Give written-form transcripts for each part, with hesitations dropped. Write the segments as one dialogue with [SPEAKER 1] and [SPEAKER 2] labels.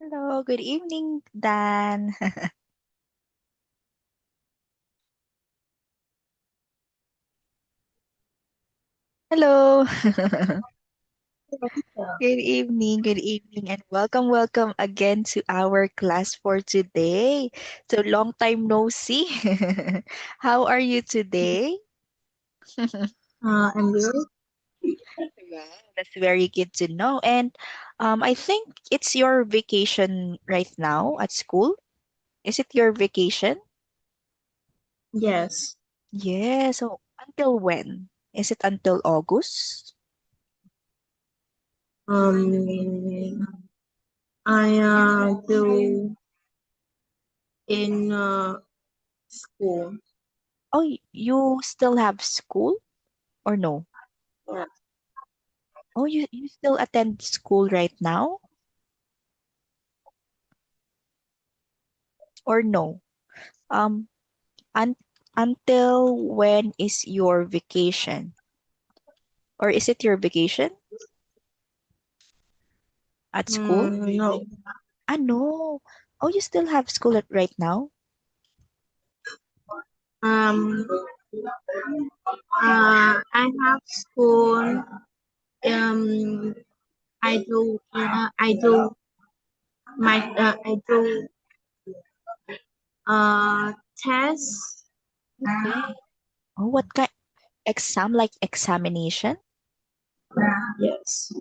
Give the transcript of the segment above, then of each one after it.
[SPEAKER 1] Hello, good evening, Dan. Hello. Good evening, and welcome again to our class for today. So, long time no see. How are you today?
[SPEAKER 2] And good.
[SPEAKER 1] Wow, that's very good to know. And I think it's your vacation right now at school. Is it your vacation?
[SPEAKER 2] Yes.
[SPEAKER 1] Yeah, so until when? Is it until August?
[SPEAKER 2] Um, I do in school.
[SPEAKER 1] Oh, you still have school or no?
[SPEAKER 2] Yeah.
[SPEAKER 1] Oh, you still attend school right now or no? Um, un until when is your vacation? Or is it your vacation at school?
[SPEAKER 2] No.
[SPEAKER 1] Ah, no. Oh, you still have school right now?
[SPEAKER 2] Um, I have school. Um, I do I do test.
[SPEAKER 1] Okay. Oh, what kind exam like examination?
[SPEAKER 2] Yes.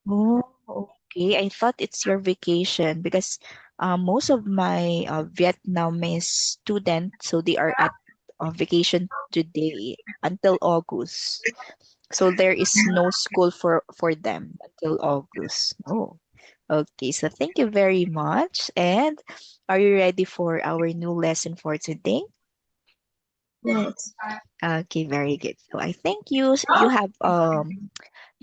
[SPEAKER 1] Oh, okay. I thought it's your vacation because most of my Vietnamese students, so they are at vacation today until August. So there is no school for them until August. Oh, okay. So thank you very much. And are you ready for our new lesson for today?
[SPEAKER 2] Yes.
[SPEAKER 1] Okay, very good. So I think you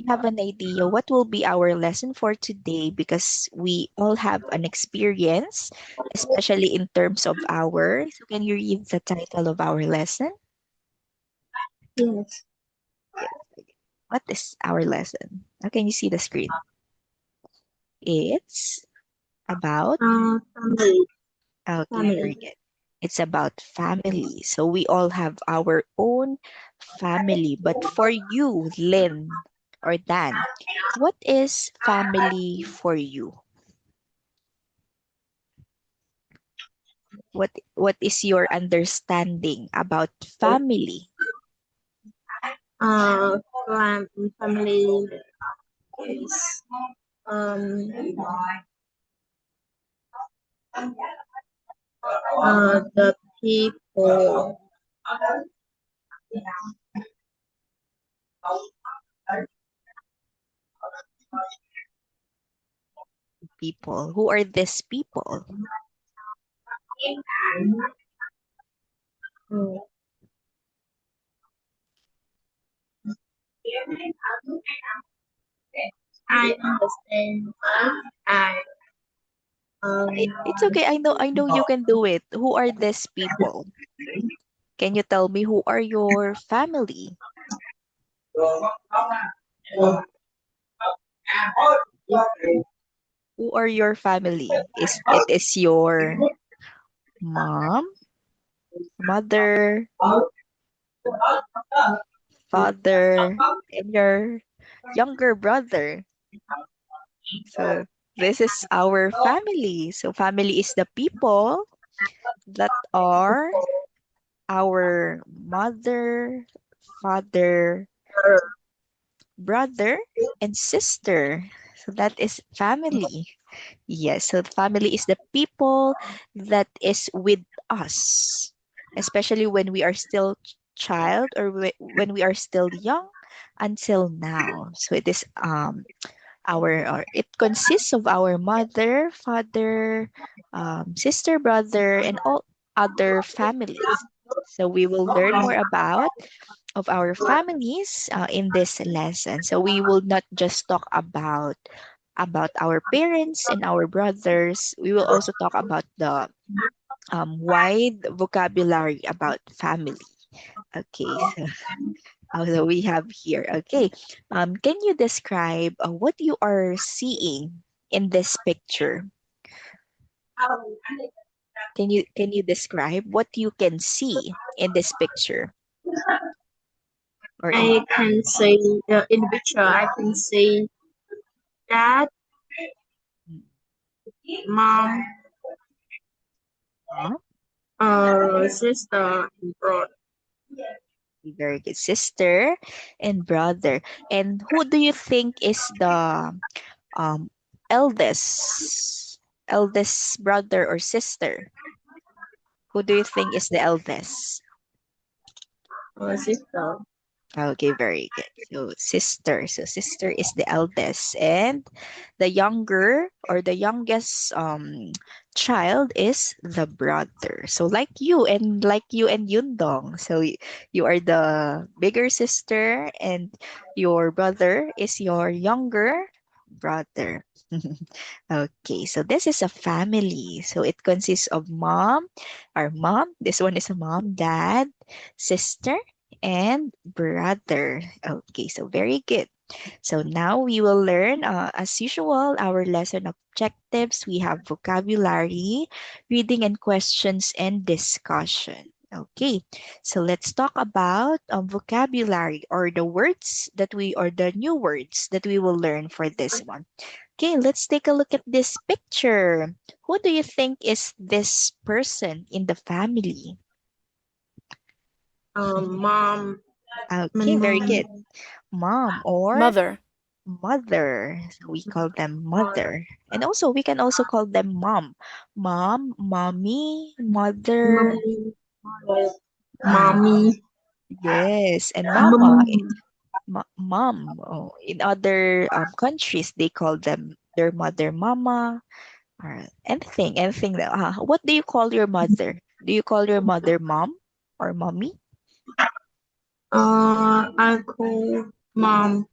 [SPEAKER 1] have an idea what will be our lesson for today because we all have an experience, especially in terms of hours. So can you read the title of our lesson?
[SPEAKER 2] Yes.
[SPEAKER 1] Yes. Okay. What is our lesson? How can you see the screen? It's about,
[SPEAKER 2] Family.
[SPEAKER 1] okay,
[SPEAKER 2] Family.
[SPEAKER 1] very good. It's about family. So we all have our own family. But for you, Lynn or Dan, what is family for you? What is your understanding about family?
[SPEAKER 2] Uh, family is um the people.
[SPEAKER 1] People. Who are these people?
[SPEAKER 2] Mm, I understand. I
[SPEAKER 1] It's okay. I know you can do it. Who are these people? Can you tell me who are your family? Who are your family? Is it is your mom, mother, father, and your younger brother. So this is our family. So family is the people that are our mother, father, brother, and sister. So that is family. Yes, so family is the people that is with us, especially when we are still child or when we are still young until now. So it is it consists of our mother, father, sister, brother, and all other families. So we will learn more about of our families in this lesson. So we will not just talk about our parents and our brothers. We will also talk about the wide vocabulary about family. Okay, so we have here. Okay, can you describe what you are seeing in this picture? Can you describe what you can see in this picture or in
[SPEAKER 2] I can say in the picture I can see dad, mom,
[SPEAKER 1] Mom?
[SPEAKER 2] sister, and brother.
[SPEAKER 1] Very good. Sister and brother. And who do you think is the um eldest brother or sister? Who do you think is the eldest?
[SPEAKER 2] Sister.
[SPEAKER 1] Okay, very good. So sister. So sister is the eldest, and the younger or the youngest child is the brother. So like you and Yundong. So you are the bigger sister, and your brother is your younger brother. Okay, so this is a family. So it consists of our mom. This one is a mom, dad, sister, and brother. Okay, so very good. So now we will learn, as usual, our lesson objectives. We have vocabulary, reading and questions, and discussion. Okay, so let's talk about vocabulary or the new words that we will learn for this one. Okay, let's take a look at this picture. Who do you think is this person in the family?
[SPEAKER 2] Mom, my
[SPEAKER 1] Okay, very
[SPEAKER 2] mom,
[SPEAKER 1] good. Mom or
[SPEAKER 3] Mother.
[SPEAKER 1] mother. So we call them mother. And also we can also call them mom. Mom, mommy, mother.
[SPEAKER 2] mommy,
[SPEAKER 1] Mm,
[SPEAKER 2] mommy,
[SPEAKER 1] yes, and mama,
[SPEAKER 2] mommy.
[SPEAKER 1] mom. Oh, in other countries, they call them their mother mama or anything. What do you call your mother? Do you call your mother mom or mommy?
[SPEAKER 2] I call mom.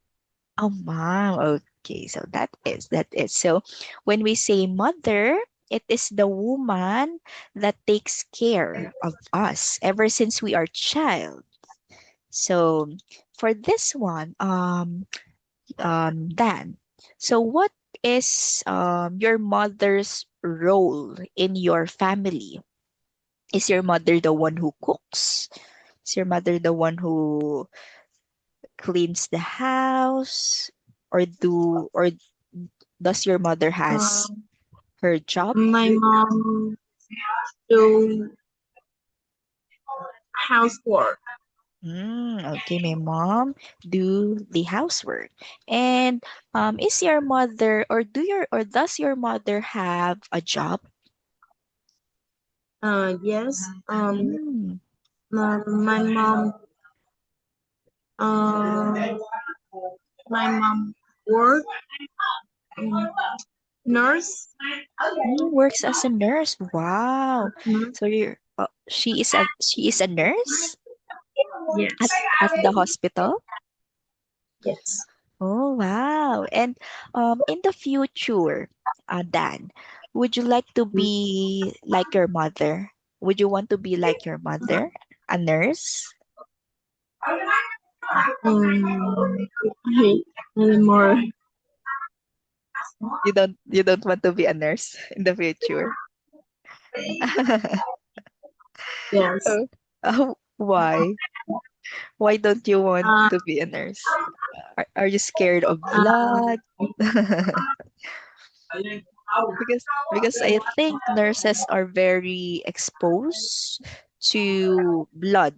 [SPEAKER 1] Oh, mom. Okay, so that is. So when we say mother, it is the woman that takes care of us ever since we are child. So for this one, Dan, so what is your mother's role in your family? Is your mother the one who cooks? Is your mother the one who cleans the house? Or does your mother
[SPEAKER 2] Uh,
[SPEAKER 1] has her job?
[SPEAKER 2] my mom do housework.
[SPEAKER 1] Okay, my mom do the housework. And is your mother or does your mother have a job?
[SPEAKER 2] Yes.
[SPEAKER 1] Mm,
[SPEAKER 2] My mom. Uh, my mom work nurse.
[SPEAKER 1] works as a nurse. Wow.
[SPEAKER 2] Nurse.
[SPEAKER 1] So she is a nurse
[SPEAKER 2] Yes.
[SPEAKER 1] at the hospital.
[SPEAKER 2] Yes.
[SPEAKER 1] Oh, wow. And in the future, Dan, would you like to be like your mother? Would you want to be like your mother, a nurse?
[SPEAKER 2] Hey, anymore.
[SPEAKER 1] You don't want to be a nurse in the future?
[SPEAKER 2] Yes.
[SPEAKER 1] Oh, why? Why don't you want
[SPEAKER 2] Uh,
[SPEAKER 1] to be a nurse? Are you scared of
[SPEAKER 2] uh,
[SPEAKER 1] blood? Because I think nurses are very exposed to blood.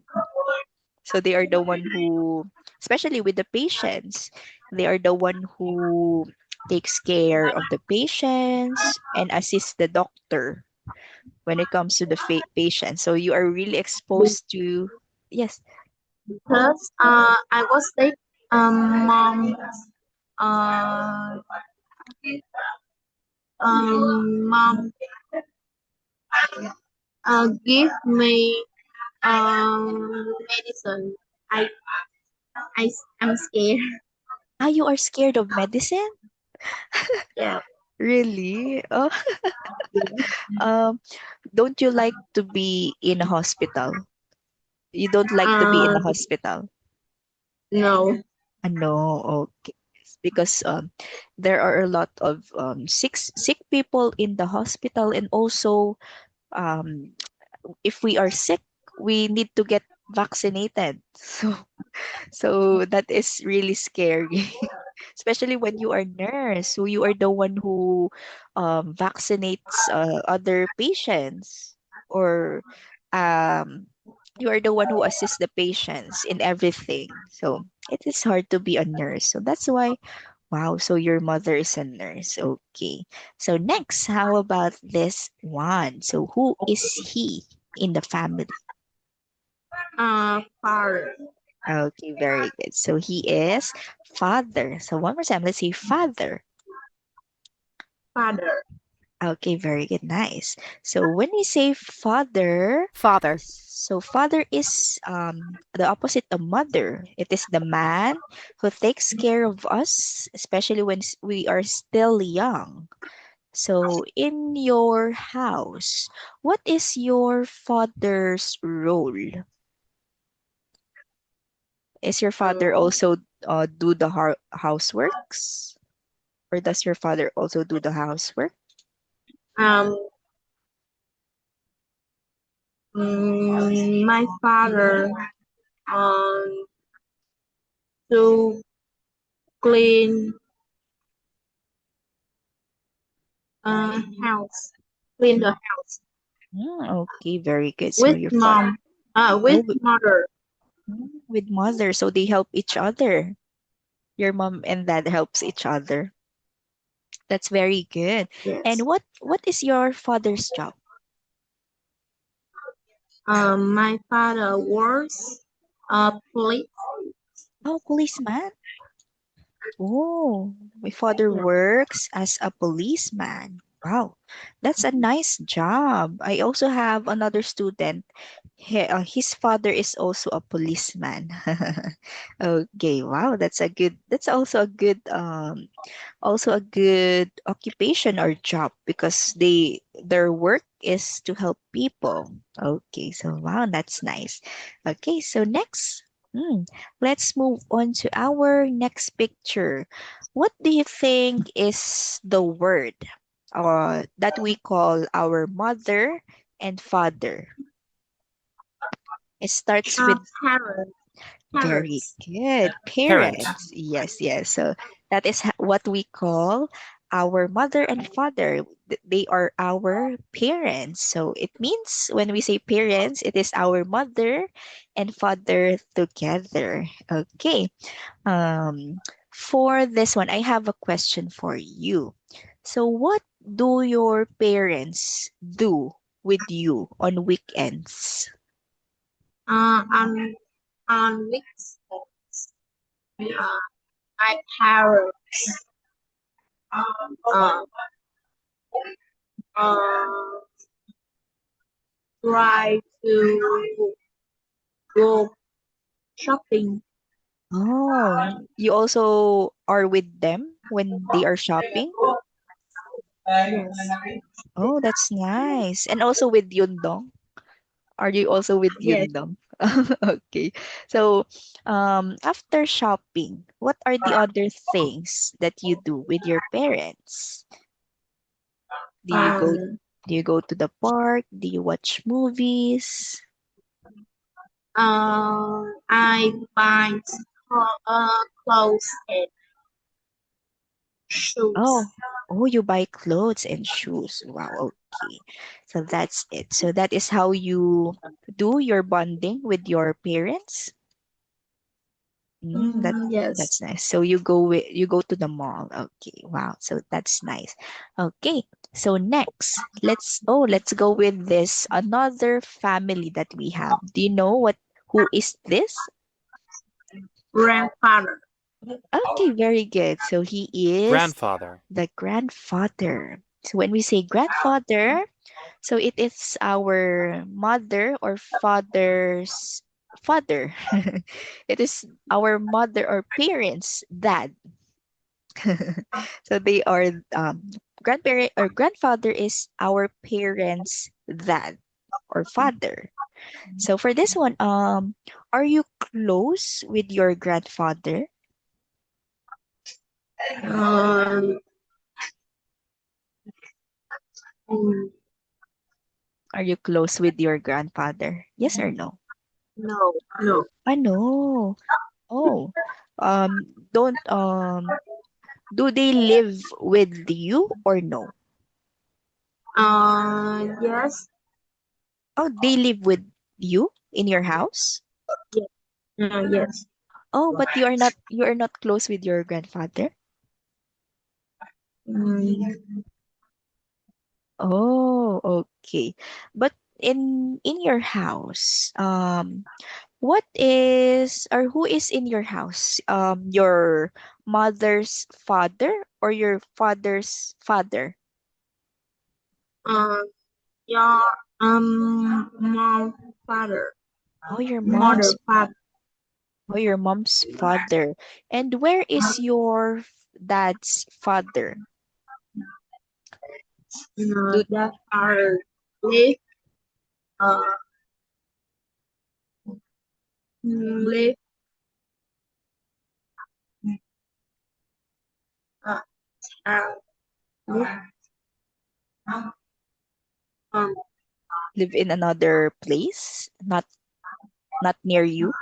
[SPEAKER 1] So they are the one who, especially with the patients, they are the one who takes care of the patients and assists the doctor when it comes to the patient. So you are really exposed to, yes.
[SPEAKER 2] because I was like mom uh mom give me medicine. I I'm scared.
[SPEAKER 1] You are scared of medicine?
[SPEAKER 2] Yeah.
[SPEAKER 1] Really? Oh, um, don't you like to be in a hospital? You don't like to be in
[SPEAKER 2] Uh
[SPEAKER 1] a hospital?
[SPEAKER 2] no.
[SPEAKER 1] No, okay. because there are a lot of sick people in the hospital, and also um, if we are sick, we need to get vaccinated. So that is really scary, especially when you are nurse. So you are the one who vaccinates other patients, or um, you are the one who assists the patients in everything. So it is hard to be a nurse. So that's why, wow, so your mother is a nurse. Okay. So next, how about this one? So who is he in the family?
[SPEAKER 2] Father.
[SPEAKER 1] Okay, very good. So he is father. So one more time, let's say father.
[SPEAKER 2] Father.
[SPEAKER 1] Okay, very good. Nice. So when we say father,
[SPEAKER 3] Father.
[SPEAKER 1] so father is the opposite of mother. It is the man who takes care of us, especially when we are still young. So in your house, what is your father's role? Is your father
[SPEAKER 2] Um,
[SPEAKER 1] also do the houseworks? Or does your father also do the housework?
[SPEAKER 2] um, my father um to clean house, clean the house
[SPEAKER 1] Okay, very good. So
[SPEAKER 2] with
[SPEAKER 1] your father,
[SPEAKER 2] mom,
[SPEAKER 1] oh,
[SPEAKER 2] with mother.
[SPEAKER 1] with mother, so they help each other. Your mom and dad helps each other. That's very good. And
[SPEAKER 2] Yes.
[SPEAKER 1] what is your father's job?
[SPEAKER 2] My father works police.
[SPEAKER 1] Oh, policeman. Oh, my father works as a policeman. Wow, that's a nice job. I also have another student. His father is also a policeman. Okay, wow, that's also a good occupation or job, because their work is to help people. Okay, so wow, that's nice. Okay, so next, let's move on to our next picture. What do you think is the word that we call our mother and father? It starts with
[SPEAKER 2] Parents.
[SPEAKER 1] very
[SPEAKER 2] Parents.
[SPEAKER 1] good.
[SPEAKER 3] Parent.
[SPEAKER 1] Parents. Yes, yes. So that is what we call our mother and father. They are our parents. So it means when we say parents, it is our mother and father together. Okay. For this one, I have a question for you. So what do your parents do with you on weekends?
[SPEAKER 2] On weeks. Uh, my parents. Uh, uh, try to go shopping.
[SPEAKER 1] Oh, you also are with them when they are shopping?
[SPEAKER 2] Yes.
[SPEAKER 1] Oh, that's nice. And also with Yundong? Are you also with
[SPEAKER 2] Yes.
[SPEAKER 1] Yundong? Okay. So, after shopping, what are the other things that you do with your parents? Do you go
[SPEAKER 2] Um,
[SPEAKER 1] do you go to the park? Do you watch movies?
[SPEAKER 2] I buy clothes and shoes.
[SPEAKER 1] Oh, oh, you buy clothes and shoes. Wow, okay. So that's it. So that is how you do your bonding with your parents. Mm,
[SPEAKER 2] Yes.
[SPEAKER 1] that's nice. So you go to the mall. Okay, wow. So that's nice. Okay. So next, let's go with this another family that we have. Do you know who is this?
[SPEAKER 2] Grandfather.
[SPEAKER 1] Okay, very good. So he is
[SPEAKER 3] Grandfather.
[SPEAKER 1] the grandfather. So when we say grandfather, so it is our mother or father's father. It is our mother or parents' dad. So they are grandparent or grandfather is our parents' dad or father. So for this one, are you close with your grandfather?
[SPEAKER 2] Um, mm,
[SPEAKER 1] Are you close with your grandfather? Yes or no?
[SPEAKER 2] no, no.
[SPEAKER 1] I know. Oh, don't do they live with you or no?
[SPEAKER 2] Yes,
[SPEAKER 1] Oh, they live with you in your house?
[SPEAKER 2] yes, yes.
[SPEAKER 1] Oh, but you are not close with your grandfather?
[SPEAKER 2] Mm,
[SPEAKER 1] Oh, okay. But in your house, what is or who is in your house? Your mother's father or your father's father?
[SPEAKER 2] uh, your mom, father,
[SPEAKER 1] Oh, your
[SPEAKER 2] mother,
[SPEAKER 1] mom's
[SPEAKER 2] father.
[SPEAKER 1] oh, your mom's father. And where is your dad's father? Do
[SPEAKER 2] That are live, uh, live, uh, uh, live, um,
[SPEAKER 1] live in another place, not near you?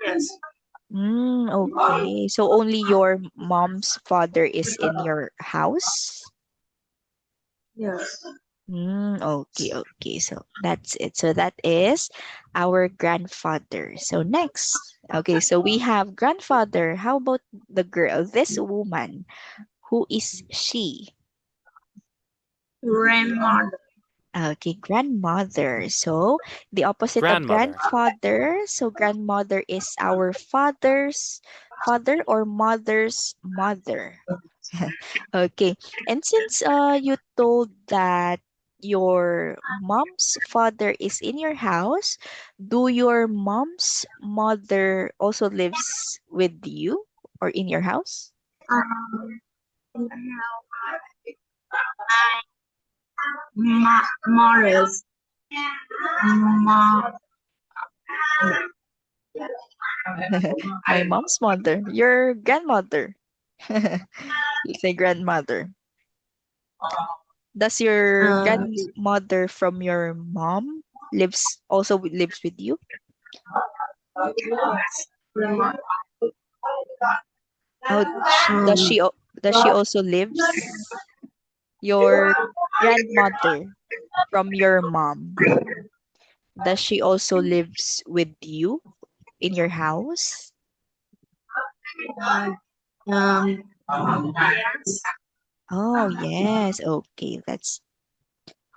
[SPEAKER 2] yes,
[SPEAKER 1] Okay. So only your mom's father is in your house?
[SPEAKER 2] yes.
[SPEAKER 1] Okay, okay. So that's it. So that is our grandfather. So next. Okay, so we have grandfather. How about the girl? This woman. Who is she?
[SPEAKER 2] Grandmother.
[SPEAKER 1] Okay, grandmother. So the opposite of
[SPEAKER 3] Grandmother.
[SPEAKER 1] grandfather. So grandmother is our father's father or mother's mother. Okay. And since you told that your mom's father is in your house, do your mom's mother also lives with you or in your house?
[SPEAKER 2] Um, Mother's mom.
[SPEAKER 1] My mom's mother, your grandmother. You say grandmother. Does your
[SPEAKER 2] Uh,
[SPEAKER 1] grandmother from your mom lives with you?
[SPEAKER 2] grandmother.
[SPEAKER 1] Oh,
[SPEAKER 2] Um,
[SPEAKER 1] does she also lives your grandmother from your mom? Does she also lives with you in your house?
[SPEAKER 2] um,
[SPEAKER 1] Oh, yes. Okay, that's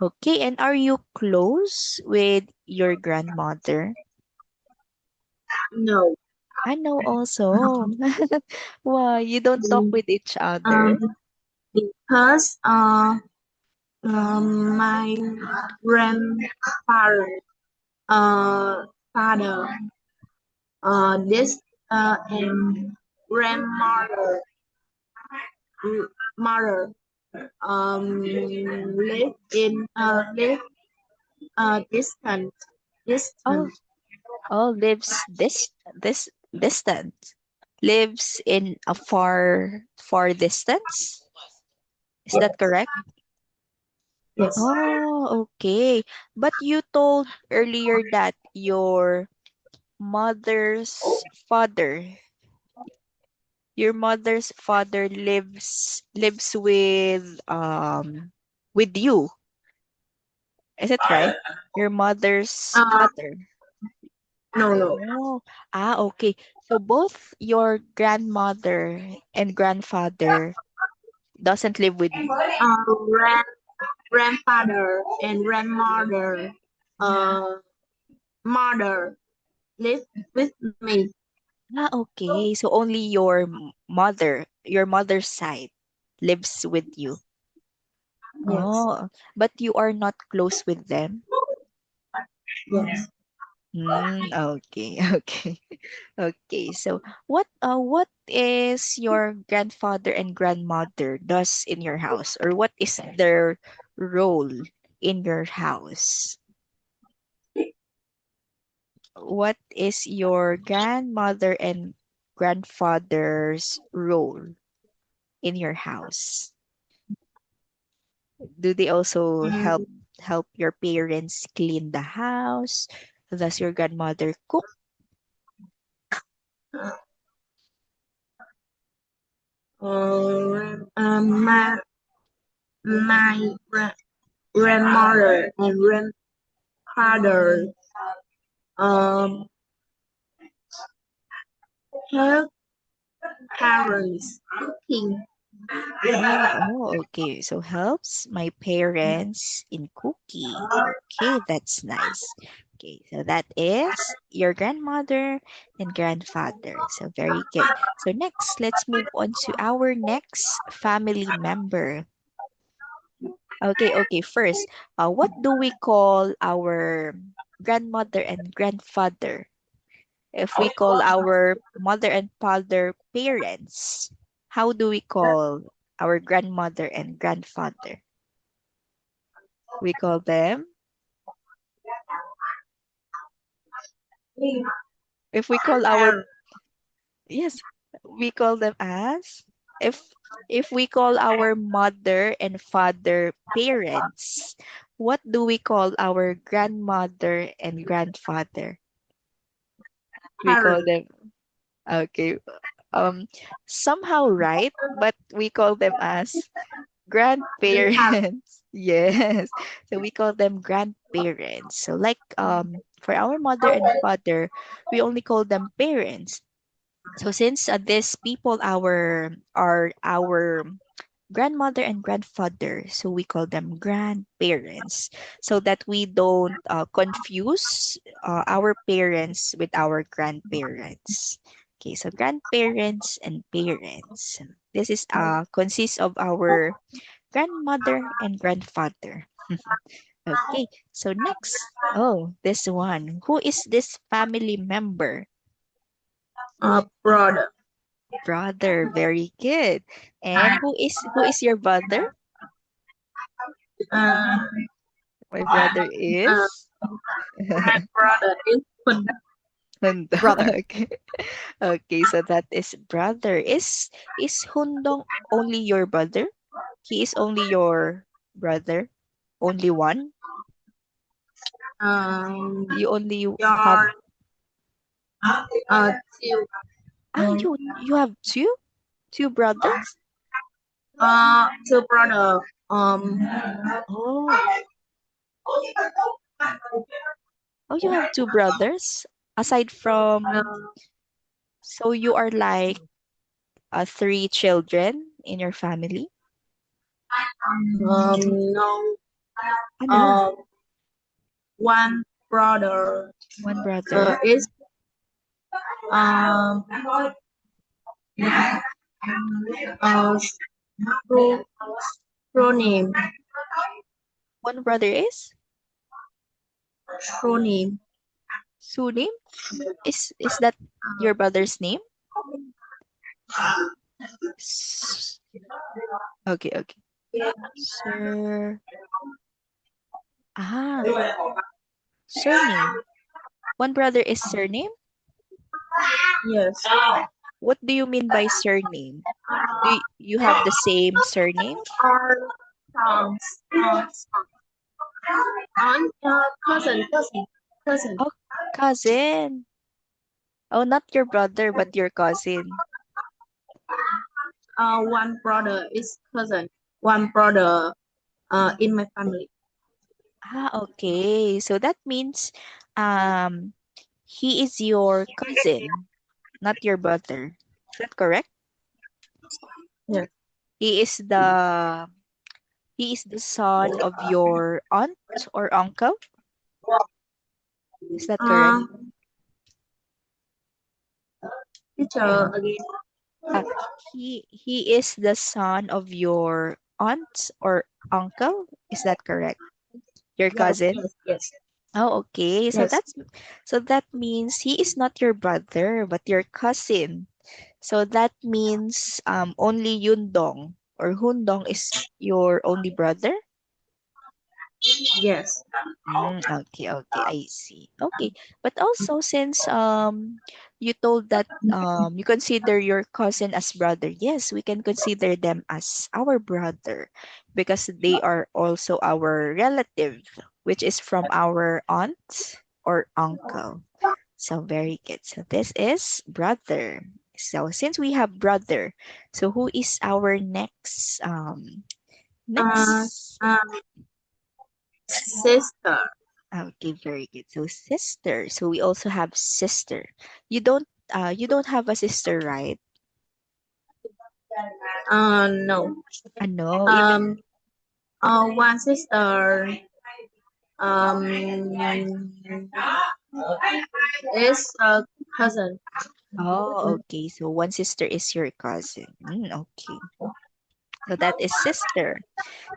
[SPEAKER 1] okay. And are you close with your grandmother?
[SPEAKER 2] no.
[SPEAKER 1] I know also. Why you don't talk
[SPEAKER 2] Mm,
[SPEAKER 1] with each other?
[SPEAKER 2] Um, because my grandfather, father, this and grandmother, mother, live in distant,
[SPEAKER 1] Oh,
[SPEAKER 2] distant.
[SPEAKER 1] oh, lives this distant. Lives in a far distance. Is that correct?
[SPEAKER 2] Yes.
[SPEAKER 1] Oh, okay. But you told earlier that mother's father, your mother's father lives with you. Is it right? Your mother's
[SPEAKER 2] Uh,
[SPEAKER 1] father.
[SPEAKER 2] no, no.
[SPEAKER 1] Oh, okay. So both your grandmother and grandfather doesn't live with you.
[SPEAKER 2] Grand, grandfather and grandmother, uh, mother live with me.
[SPEAKER 1] Okay. So only your mother's side lives with you.
[SPEAKER 2] Yes.
[SPEAKER 1] Oh, but you are not close with them?
[SPEAKER 2] Yes.
[SPEAKER 1] Okay, okay. Okay. So what is your grandfather and grandmother does in your house, or what is their role in your house? What is your grandmother and grandfather's role in your house? Do they also help
[SPEAKER 2] Mm,
[SPEAKER 1] your parents clean the house? Does your grandmother cook?
[SPEAKER 2] my grandmother and grandfather um help parents cooking.
[SPEAKER 1] Okay. So helps my parents in cooking. Okay, that's nice. Okay, so that is your grandmother and grandfather. So very good. So next, let's move on to our next family member. Okay. First, what do we call our grandmother and grandfather? If we call our mother and father parents, how do we call our grandmother and grandfather? We call them, if we call our,
[SPEAKER 2] Parents.
[SPEAKER 1] yes, we call them as, if we call our mother and father parents, what do we call our grandmother and grandfather? We call
[SPEAKER 2] Parents.
[SPEAKER 1] them, okay, um, somehow right, but we call them as
[SPEAKER 2] Parents.
[SPEAKER 1] grandparents. Yes. So we call them grandparents. So like for our mother and father, we only call them parents. So since these people are our grandmother and grandfather, so we call them grandparents, so that we don't confuse our parents with our grandparents. Okay, so grandparents and parents. This is consists of our grandmother and grandfather. Okay, so next. Oh, this one. Who is this family member?
[SPEAKER 2] Brother.
[SPEAKER 1] Brother. Very good. And who is your brother?
[SPEAKER 2] Uh,
[SPEAKER 1] My brother
[SPEAKER 2] uh,
[SPEAKER 1] is
[SPEAKER 2] my brother is
[SPEAKER 1] Hundong.
[SPEAKER 3] Brother.
[SPEAKER 1] Okay. Okay, so that is brother. Is Hundong only your brother? He is only your brother? Only one?
[SPEAKER 2] um
[SPEAKER 1] You only have
[SPEAKER 2] your two
[SPEAKER 1] you have two brothers?
[SPEAKER 2] two brother
[SPEAKER 1] Oh, you have two brothers aside from,
[SPEAKER 2] uh,
[SPEAKER 1] so you are like three children in your family?
[SPEAKER 2] no
[SPEAKER 1] No,
[SPEAKER 2] one brother
[SPEAKER 1] one brother.
[SPEAKER 2] is um uh true, true name
[SPEAKER 1] One brother is
[SPEAKER 2] true name
[SPEAKER 1] Sunim. Is that your brother's name? S- okay. Sir. Ah, surname. One brother is surname?
[SPEAKER 2] yes
[SPEAKER 1] What do you mean by surname? Do you have the same surname?
[SPEAKER 2] our sons aunt cousin
[SPEAKER 1] Oh, cousin. Oh, not your brother, but your cousin.
[SPEAKER 2] one brother is cousin one brother in my family
[SPEAKER 1] Ah, okay. So that means um he is your cousin, not your brother. Is that correct?
[SPEAKER 2] yes
[SPEAKER 1] He is the he is the son of your aunt or uncle. Is that correct?
[SPEAKER 2] uh teacher again
[SPEAKER 1] Uh, he is the son of your aunt or uncle. Is that correct? Your
[SPEAKER 2] yes
[SPEAKER 1] cousin?
[SPEAKER 2] yes yes
[SPEAKER 1] Oh, okay. So
[SPEAKER 2] yes
[SPEAKER 1] that means he is not your brother, but your cousin. So that means only Yundong or Hundong is your only brother.
[SPEAKER 2] Yes.
[SPEAKER 1] Okay, okay, I see. Okay, but also since you told that you consider your cousin as brother, yes, we can consider them as our brother because they are also our relative, which is from our aunt or uncle. So very good. So this is brother. So since we have brother, so who is our next
[SPEAKER 2] Uh,
[SPEAKER 1] next
[SPEAKER 2] uh, Sister.
[SPEAKER 1] Okay, very good. So sister. So we also have sister. You don't have a sister, right?
[SPEAKER 2] No.
[SPEAKER 1] No, even
[SPEAKER 2] Um, one sister. Um, is a cousin.
[SPEAKER 1] oh, okay. So one sister is your cousin. Okay. So that is sister.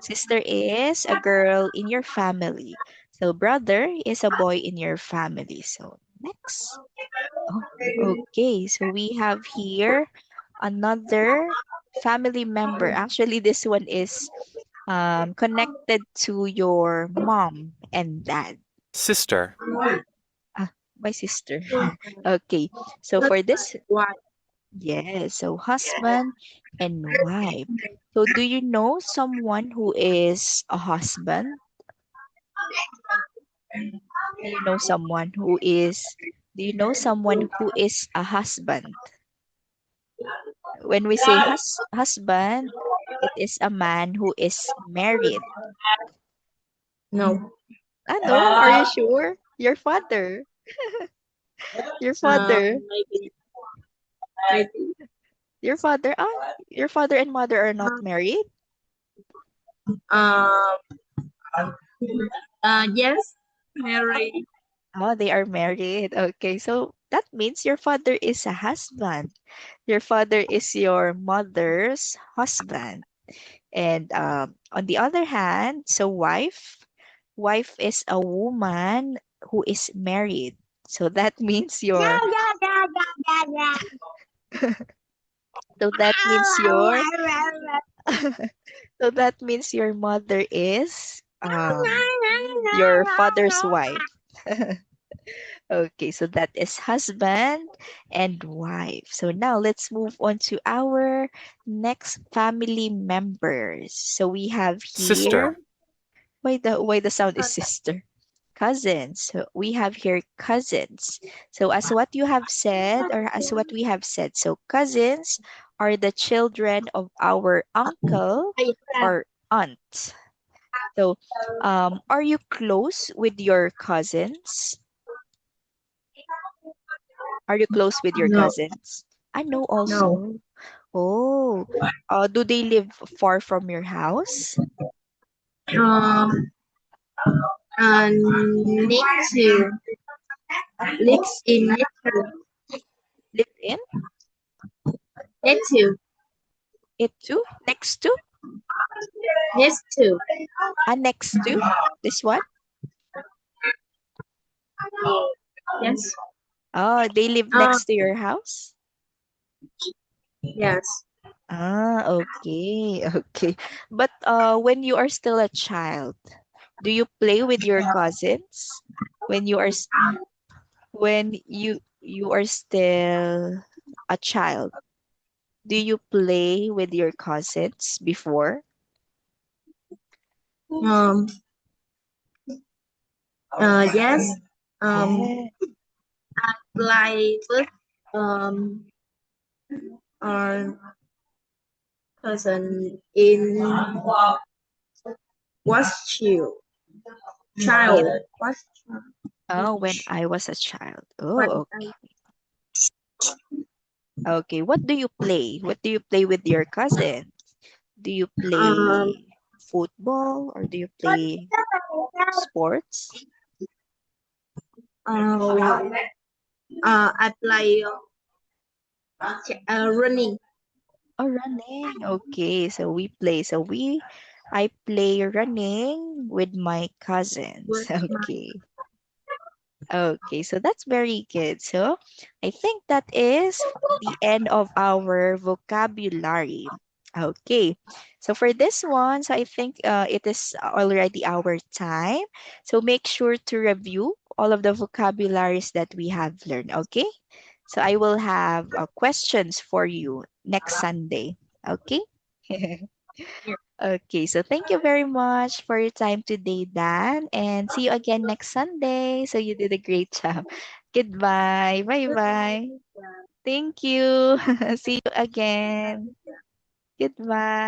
[SPEAKER 1] Sister is a girl in your family. So brother is a boy in your family. So next. Oh, okay. So we have here another family member. Actually, this one is connected to your mom and dad.
[SPEAKER 3] Sister.
[SPEAKER 1] Ah, my sister. Okay. So for this,
[SPEAKER 2] Why?
[SPEAKER 1] yes. So husband and wife. So do you know someone who is a husband? Do you know someone who is do you know someone who is a husband? When we say husband, it is a man who is married.
[SPEAKER 2] No.
[SPEAKER 1] Ah, no? Are you sure? Your father. Your father.
[SPEAKER 2] Maybe. Maybe.
[SPEAKER 1] Your father. Ah, your father and mother are not married?
[SPEAKER 2] Um. Yes. Mary.
[SPEAKER 1] Oh, they are married. Okay. So that means your father is a husband. Your father is your mother's husband. And on the other hand, so wife is a woman who is married. So that means your so that means your so that means your mother is your father's wife. Okay, so that is husband and wife. So now let's move on to our next family members. So we have here
[SPEAKER 3] Sister.
[SPEAKER 1] why the sound is sister? Cousins. So we have here cousins. So as what you have said or as what we have said, so cousins are the children of our uncle or aunt. So are you close with your cousins? Are you close with your
[SPEAKER 2] No.
[SPEAKER 1] cousins? I know
[SPEAKER 2] No.
[SPEAKER 1] also. Oh, do they live far from your house?
[SPEAKER 2] Um. Need to live
[SPEAKER 1] Next,
[SPEAKER 2] in nature.
[SPEAKER 1] live in
[SPEAKER 2] Need to.
[SPEAKER 1] it too? Next to?
[SPEAKER 2] Needs to.
[SPEAKER 1] Next to? This one?
[SPEAKER 2] Yes.
[SPEAKER 1] Oh, they live
[SPEAKER 2] Uh.
[SPEAKER 1] next to your house?
[SPEAKER 2] Yes.
[SPEAKER 1] Ah, okay, okay. But when you are still a child, do you play with your cousins? When you are when you are still a child, do you play with your cousins before?
[SPEAKER 2] Um. Yes. Um.
[SPEAKER 1] Yeah.
[SPEAKER 2] Like with our cousin in was you child
[SPEAKER 1] In
[SPEAKER 2] was
[SPEAKER 1] oh, when I was a child.
[SPEAKER 2] when
[SPEAKER 1] Oh, okay. What do you play? What do you play with your cousin? Do you
[SPEAKER 2] um
[SPEAKER 1] play football or do you play sports?
[SPEAKER 2] uh, I play running.
[SPEAKER 1] Oh, running. Okay, so we play. I play running with my cousins.
[SPEAKER 2] With my
[SPEAKER 1] Okay. Okay, so that's very good. So I think that is the end of our vocabulary. Okay, so for this one, so I think it is already our time. So make sure to review all of the vocabularies that we have learned. Okay, so I will have questions for you next Sunday. Okay.
[SPEAKER 2] Yeah.
[SPEAKER 1] Okay, so thank you very much for your time today, Dan, and see you again next Sunday. So you did a great job. Goodbye. Bye bye. Thank you. See you again. Goodbye.